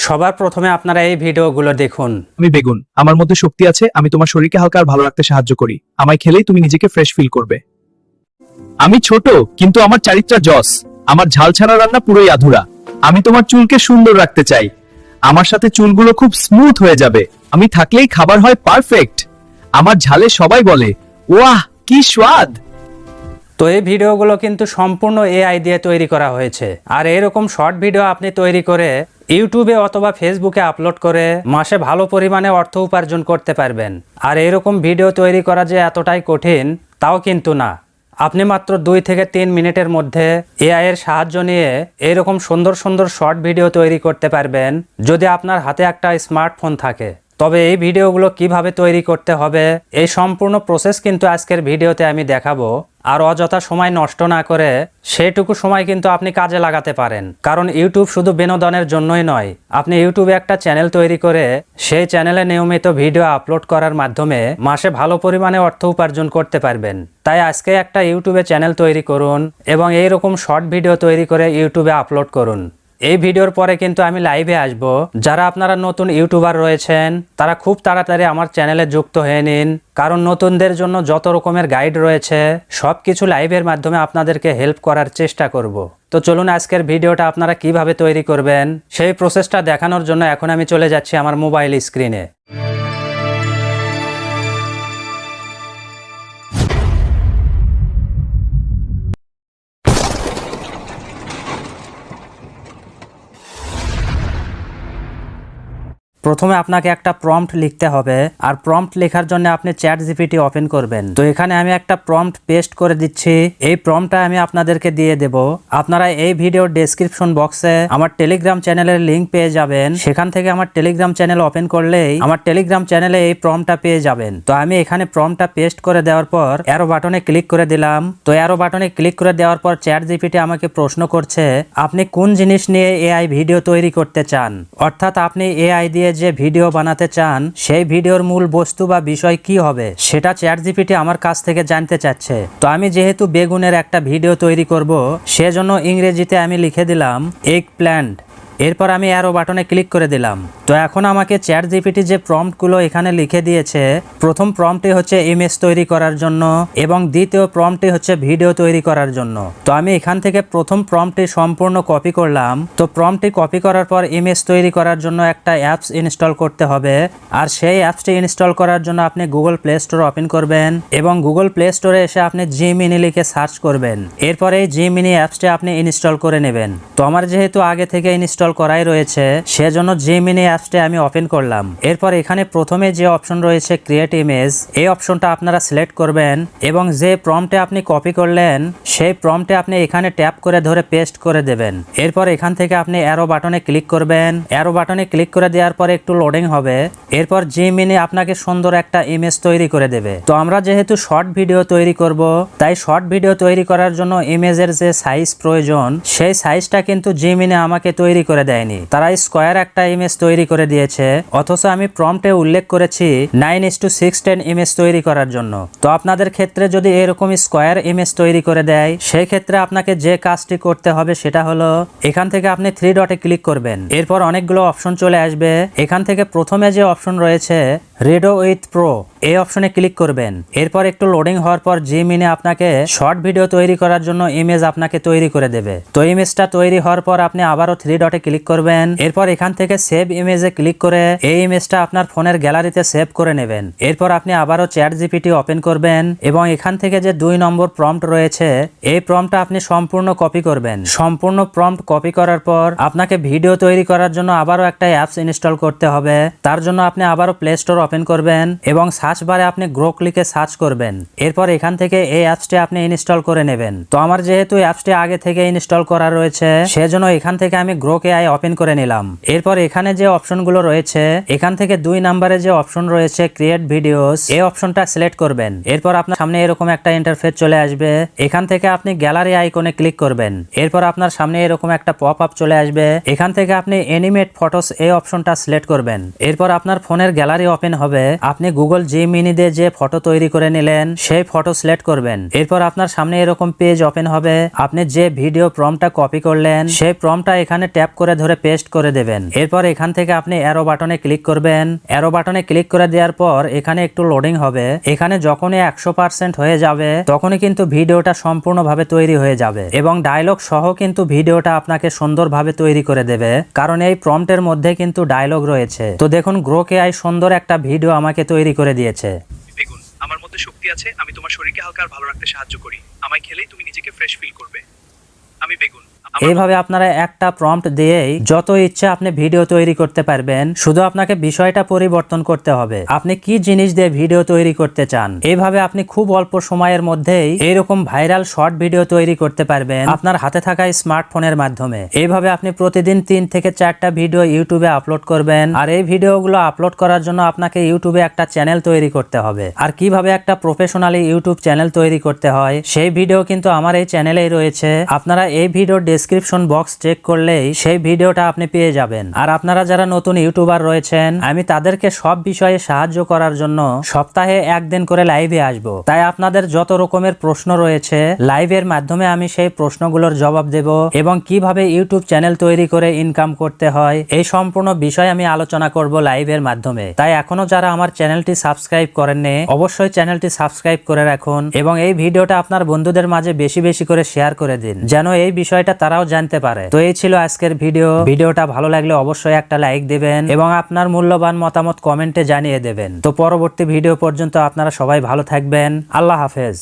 সবার প্রথমে আপনারা এই ভিডিওগুলো দেখুন। আমি বেগুন, আমার মধ্যে শক্তি আছে। আমি তোমার শরীরকে হালকা আর ভালো রাখতে সাহায্য করি। আমায় খেলেই তুমি নিজেকে ফ্রেশ ফিল করবে। আমি ছোট, কিন্তু আমার চারিত্রা জস। আমার ঝাল ছাড়া রান্না পুরোই আধুরা। আমি তোমার চুলকে সুন্দর রাখতে চাই। আমার সাথে চুলগুলো খুব স্মুথ হয়ে যাবে। আমি থাকলেই খাবার হয় পারফেক্ট। আমার ঝালে সবাই বলে, ওয়াহ কি স্বাদ। তো এই ভিডিওগুলো কিন্তু সম্পূর্ণ এআই দিয়ে তৈরি করা হয়েছে। আর এরকম শর্ট ভিডিও আপনি তৈরি করে ইউটিউবে অথবা ফেসবুকে আপলোড করে মাসে ভালো পরিমাণে অর্থ উপার্জন করতে পারবেন। আর এরকম ভিডিও তৈরি করা যে এতটাই কঠিন তাও কিন্তু না। আপনি মাত্র 2 থেকে 3 মিনিটের মধ্যে এআই এর সাহায্য নিয়ে এরকম সুন্দর সুন্দর শর্ট ভিডিও তৈরি করতে পারবেন যদি আপনার হাতে একটা স্মার্টফোন থাকে। তবে এই ভিডিওগুলো কিভাবে তৈরি করতে হবে এই সম্পূর্ণ প্রসেস কিন্তু আজকের ভিডিওতে আমি দেখাবো। আর অযথা সময় নষ্ট না করে সেইটুকু সময় কিন্তু আপনি কাজে লাগাতে পারেন। কারণ ইউটিউব শুধু বিনোদনের জন্যই নয়, আপনি ইউটিউবে একটা চ্যানেল তৈরি করে সেই চ্যানেলে নিয়মিত ভিডিও আপলোড করার মাধ্যমে মাসে ভালো পরিমাণে অর্থ উপার্জন করতে পারবেন। তাই আজকে একটা ইউটিউবে চ্যানেল তৈরি করুন এবং এইরকম শর্ট ভিডিও তৈরি করে ইউটিউবে আপলোড করুন। এই ভিডিওর পরে কিন্তু আমি লাইভে আসব। যারা আপনারা নতুন ইউটিউবার রয়েছেন তারা খুব তাড়াতাড়ি আমার চ্যানেলে যুক্ত হয়ে নিন। কারণ নতুনদের জন্য যত রকমের গাইড রয়েছে সবকিছু লাইভের মাধ্যমে আপনাদেরকে হেল্প করার চেষ্টা করব। তো চলুন আজকের ভিডিওটা আপনারা কিভাবে তৈরি করবেন সেই প্রসেসটা দেখানোর জন্য এখন আমি চলে যাচ্ছি আমার মোবাইল স্ক্রিনে। প্রথমে আপনাকে একটা প্রম্পট লিখতে হবে। আর প্রম্পট লেখার জন্য আপনি চ্যাট জিপিটি ওপেন করবেন। তো এখানে আমি একটা প্রম্পট পেস্ট করে দিচ্ছি। এই প্রম্পটটা আমি আপনাদেরকে দিয়ে দেব। আপনারা এই ভিডিওর ডেসক্রিপশন বক্সে আমার টেলিগ্রাম চ্যানেলের লিংক পেয়ে যাবেন। সেখান থেকে আমার টেলিগ্রাম চ্যানেল ওপেন করলেই আমার টেলিগ্রাম চ্যানেলে এই প্রম্পটটা পেয়ে যাবেন। তো আমি এখানে প্রম্পটটা পেস্ট করে দেওয়ার পর অ্যারো বাটনে ক্লিক করে দিলাম। তো অ্যারো বাটনে ক্লিক করে দেওয়ার পর চ্যাট জিপিটি আমাকে প্রশ্ন করছে আপনি কোন জিনিস নিয়ে এআই ভিডিও তৈরি করতে চান। অর্থাৎ আপনি এআই দিয়ে যে ভিডিও বানাতে চান সেই ভিডিওর মূল বস্তু বা বিষয় কি হবে সেটা চ্যাট জিপিটি আমার কাছ থেকে জানতে চাচ্ছে। তো আমি যেহেতু বেগুনের একটা ভিডিও তৈরি করব সেজন্য ইংরেজিতে আমি লিখে দিলাম এগ প্ল্যান্ট। এরপর আমি অ্যারো বাটনে ক্লিক করে দিলাম। তো এখন আমাকে চ্যাট জিপিটি যে প্রম্পটগুলো এখানে লিখে দিয়েছে, প্রথম প্রম্পটটি হচ্ছে ইমেজ তৈরি করার জন্য এবং দ্বিতীয় প্রম্পটটি হচ্ছে ভিডিও তৈরি করার জন্য। তো আমি এখান থেকে প্রথম প্রম্পটটি সম্পূর্ণ কপি করলাম। তো প্রম্পটটি কপি করার পর ইমেজ তৈরি করার জন্য একটা অ্যাপস ইনস্টল করতে হবে। আর সেই অ্যাপসটি ইনস্টল করার জন্য আপনি গুগল প্লে স্টোর ওপেন করবেন এবং গুগল প্লে স্টোরে এসে আপনি জিমিনি লিখে সার্চ করবেন। এরপর এই জিমিনি অ্যাপসটি আপনি ইনস্টল করে নেবেন। তো আমার যেহেতু আগে থেকে ইনস্টল করাই রয়েছে সেজন্য জিমিনি অ্যাপসটি আমি ওপেন করলাম। এরপর এখানে প্রথমে যে অপশন রয়েছে ক্রিয়েট ইমেজ, এই অপশনটা আপনারা সিলেক্ট করবেন এবং যে প্রম্পটে আপনি কপি করলেন সেই প্রম্পটে আপনি এখানে ট্যাপ করে ধরে পেস্ট করে দেবেন। এরপর এখান থেকে আপনি অ্যারো বাটনে ক্লিক করবেন। অ্যারো বাটনে ক্লিক করে দেওয়ার পর একটু লোডিং হবে। এরপর জিমিনি আপনাকে সুন্দর একটা ইমেজ তৈরি করে দেবে। তো আমরা যেহেতু শর্ট ভিডিও তৈরি করব তাই শর্ট ভিডিও তৈরি করার জন্য ইমেজের যে সাইজ প্রয়োজন সেই সাইজটা কিন্তু জিমিনি আমাকে তৈরি করে দেয়নি। তারা স্কোয়ার একটা ইমেজ তৈরি করে দিয়েছে, অথচ আমি প্রম্পটে উল্লেখ করেছি 9:6:10 ইমেজ তৈরি করার জন্য। তো আপনাদের ক্ষেত্রে যদি এরকম স্কোয়ার ইমেজ তৈরি করে দেয় সেই ক্ষেত্রে আপনাকে যে কাজটি করতে হবে সেটা হলো এখান থেকে আপনি 3 ডটে ক্লিক করবেন। এরপর অনেকগুলো অপশন চলে আসবে। এখান থেকে প্রথমে যে অপশন রয়েছে রেডো উইথ প্রো, এই অপশনে ক্লিক করবেন। এরপর একটু লোডিং হওয়ার পর জিমিনি আপনাকে শর্ট ভিডিও তৈরি করার জন্য ইমেজ আপনাকে তৈরি করে দেবে। তো ইমেজটা তৈরি হওয়ার পর আপনি আবারও 3 ডটে ক্লিক করবেন। এরপর এখান থেকে সেভ ইমেজে ক্লিক করে এই ইমেজটা আপনার ফোনের গ্যালারিতে সেভ করে নেবেন। এরপর আপনি আবারও চ্যাট জিপিটি ওপেন করবেন এবং এখান থেকে যে 2 নম্বর প্রম্পট রয়েছে এই প্রম্পটটা আপনি সম্পূর্ণ কপি করবেন। সম্পূর্ণ প্রম্পট কপি করার পর আপনাকে ভিডিও তৈরি করার জন্য আবারও একটা অ্যাপস ইনস্টল করতে হবে। তার জন্য আপনি আবারও প্লে স্টোর ওপেন করবেন এবং সার্চ বারে আপনি গ্রোক লিখে সার্চ করবেন। এরপর এখান থেকে এই অ্যাপসটি আপনি ইনস্টল করে নেবেন। তো আমার যেহেতু অ্যাপসটি আগে থেকে ইনস্টল করা রয়েছে সেজন্য এখান থেকে আমি গ্রোক এআই ওপেন করে নিলাম। এরপর এখানে যে অপশনগুলো রয়েছে এখান থেকে 2 নম্বরে যে অপশন রয়েছে ক্রিয়েট ভিডিওস, এই অপশনটা সিলেক্ট করবেন। এরপর আপনার সামনে এরকম একটা ইন্টারফেস চলে আসবে। এখান থেকে আপনি গ্যালারি আইকনে ক্লিক করবেন। এরপর আপনার সামনে এরকম একটা পপ আপ চলে আসবে। এখান থেকে আপনি অ্যানিমেট ফটোস এই অপশনটা সিলেক্ট করবেন। এরপর আপনার ফোনের গ্যালারি ওপেন হবে আপনি গুগল জিমিনি দিয়ে যে ফটো তৈরি করে নিলেন সেই ফটো সিলেক্ট করবেন। এরপর আপনার সামনে এরকম পেজ ওপেন হবে। আপনি যে ভিডিও প্রম্পটটা কপি করলেন সেই প্রম্পটটা এখানে ট্যাপ করে ধরে পেস্ট করে দেবেন। এরপর এখান থেকে আপনি অ্যারো বাটনে ক্লিক করবেন। অ্যারো বাটনে ক্লিক করে দেওয়ার পর এখানে একটু লোডিং হবে। এখানে যখনই 100% হয়ে যাবে তখনই কিন্তু ভিডিওটা সম্পূর্ণভাবে তৈরি হয়ে যাবে এবং ডায়লগ সহ কিন্তু ভিডিওটা আপনাকে সুন্দরভাবে তৈরি করে দেবে, কারণ এই প্রম্পটের মধ্যে কিন্তু ডায়লগ রয়েছে। তো দেখুন গ্রোক এআই সুন্দর একটা ভিডিও আমাকে তৈরি করে দিয়েছে। বেগুন, আমার মধ্যে শক্তি আছে, আমি তোমার শরীরকে হালকা আর ভালো রাখতে সাহায্য করি। আমায় খেলেই তুমি নিজেকে ফ্রেশ ফিল করবে। আমি বেগুন। এইভাবে আপনারা একটা প্রম্পট দিয়েই যত ইচ্ছা আপনি ভিডিও তৈরি করতে পারবেন। শুধু আপনাকে বিষয়টা পরিবর্তন করতে হবে, আপনি কি জিনিস দিয়ে ভিডিও তৈরি করতে চান। এইভাবে আপনি খুব অল্প সময়ের মধ্যেই এইরকম ভাইরাল শর্ট ভিডিও তৈরি করতে পারবেন আপনার হাতে থাকা স্মার্টফোনের মাধ্যমে। এইভাবে আপনি প্রতিদিন 3 থেকে 4টা ভিডিও ইউটিউবে আপলোড করবেন। আর এই ভিডিওগুলো আপলোড করার জন্য আপনাকে ইউটিউবে একটা চ্যানেল তৈরি করতে হবে। আর কিভাবে একটা প্রফেশনালি ইউটিউব চ্যানেল তৈরি করতে হয় সেই ভিডিও কিন্তু আমার এই চ্যানেলেই রয়েছে। আপনারা এই ভিডিওর ডেসক্রিপশন বক্স চেক করলেই সেই ভিডিওটা আপনি পেয়ে যাবেন। আর আপনারা যারা নতুন ইউটিউবার রয়েছেন আমি তাদেরকে সব বিষয়ে সাহায্য করার জন্য সপ্তাহে 1 দিন করে লাইভে আসব। তাই আপনাদের যত রকমের প্রশ্ন রয়েছে লাইভের মাধ্যমে আমি সেই প্রশ্নগুলোর জবাব দেব এবং কিভাবে ইউটিউব চ্যানেল তৈরি করে ইনকাম করতে হয় এই সম্পূর্ণ বিষয় আমি আলোচনা করব লাইভের মাধ্যমে। তাই এখনো যারা আমার চ্যানেলটি সাবস্ক্রাইব করেননি অবশ্যই চ্যানেলটি সাবস্ক্রাইব করে রাখুন এবং এই ভিডিওটা আপনার বন্ধুদের মাঝে বেশি বেশি করে শেয়ার করে দিন যেন এই বিষয়টা তারাও জানতে পারে। তো এই ছিল আজকের ভিডিওটা ভালো লাগলে অবশ্যই একটা লাইক দিবেন এবং আপনার মূল্যবান মতামত কমেন্টে জানিয়ে দেবেন। তো পরবর্তী ভিডিও পর্যন্ত আপনারা সবাই ভালো থাকবেন। আল্লাহ হাফেজ।